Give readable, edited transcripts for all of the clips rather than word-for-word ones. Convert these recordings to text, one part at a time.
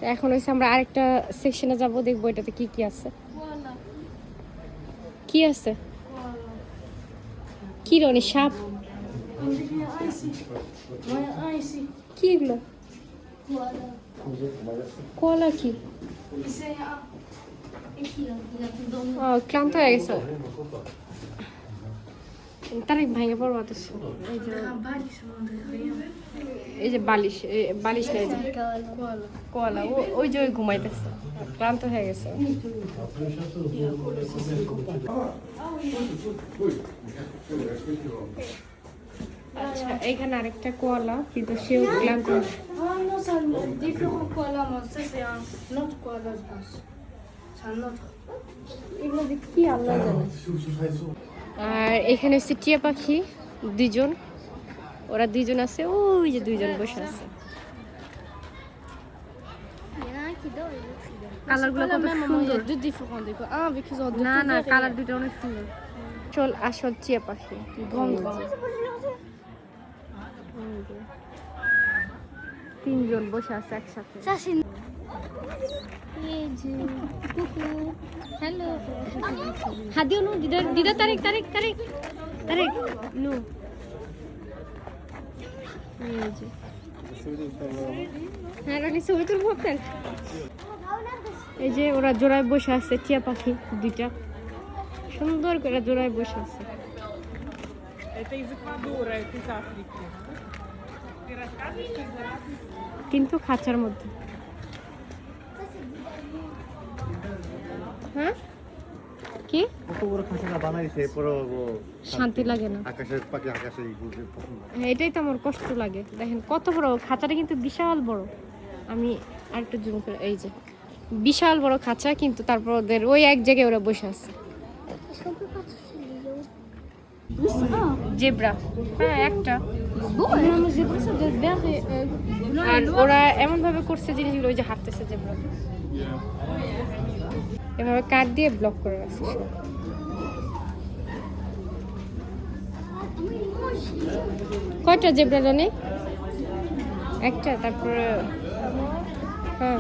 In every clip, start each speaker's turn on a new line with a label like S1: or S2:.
S1: তো এখন হইছে আমরা আরেকটা সেকশনে যাব, দেখবো এটাতে কি কি আছে। কি আছে? কি রনি সাপ? কি এগুলো? কোয়ালা কি? ও ক্লান্ত হয়ে গেছে তারিখ ভাঙে পড়বা তো। এই যে বালিশ, বালিশ নেই যে কোয়ালা, ওই যে ওই ঘুমাইতেছে, ক্লান্ত হয়ে গেছে। আচ্ছা এইখানে আরেকটা কোয়ালা, কিন্তু সেও ক্লান্ত। এগুলো কি আল্লাহ জানে। আর এখানে হচ্ছে টিয়া পাখি দুইজন, ওরা দুইজন আছে, ওই যে দুইজন বসে আছে। কালারগুলো কত সুন্দর। না না, কালার দুটো অনেক সুন্দর। চল আসল টিয়া পাখি তিনজন বসে আছে একসাথে। হ্যালো হাদিও নো দিদা দিদা, তারিক তারিক তারিক তারিক নো। হ্যাঁ রানি ছবি তুলবো আপনার। এই যে ওরা জোড়ায় বসে আছে, টিয়া পাখি দুইটা সুন্দর করে জোড়ায় বসে আছে। কিন্তু খাঁচার মধ্যে। হ্যাঁ কি শান্তি লাগে না, এটাই তো আমার কষ্ট লাগে। দেখেন কত বড় খাঁচাটা, কিন্তু বিশাল বড়। আমি আরেকটু জুম করে, এই যে বিশাল বড় খাঁচা, কিন্তু তারপর ওদের ওই এক জায়গায় ওরা বসে আছে। জেব্রা, হ্যাঁ একটা। আর ওরা এমন ভাবে করছে জিনিসগুলো, ওই যে হাঁটতেছে জেব্রা, এভাবে কাঠ দিয়ে ব্লক করে রাখছে। কয়টা জেব্রা জানি? একটা, তারপরে হ্যাঁ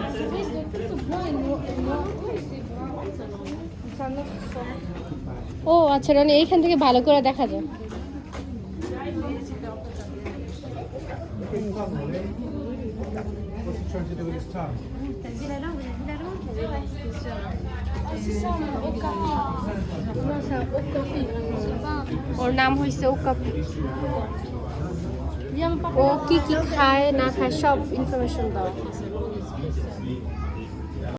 S1: ও আচ্ছা রানি, এইখান থেকে ভালো করে দেখা যায়। ওর নাম হয়েছে ওকাপি। ও কি কি খায় না খায় সব ইনফরমেশন দাও।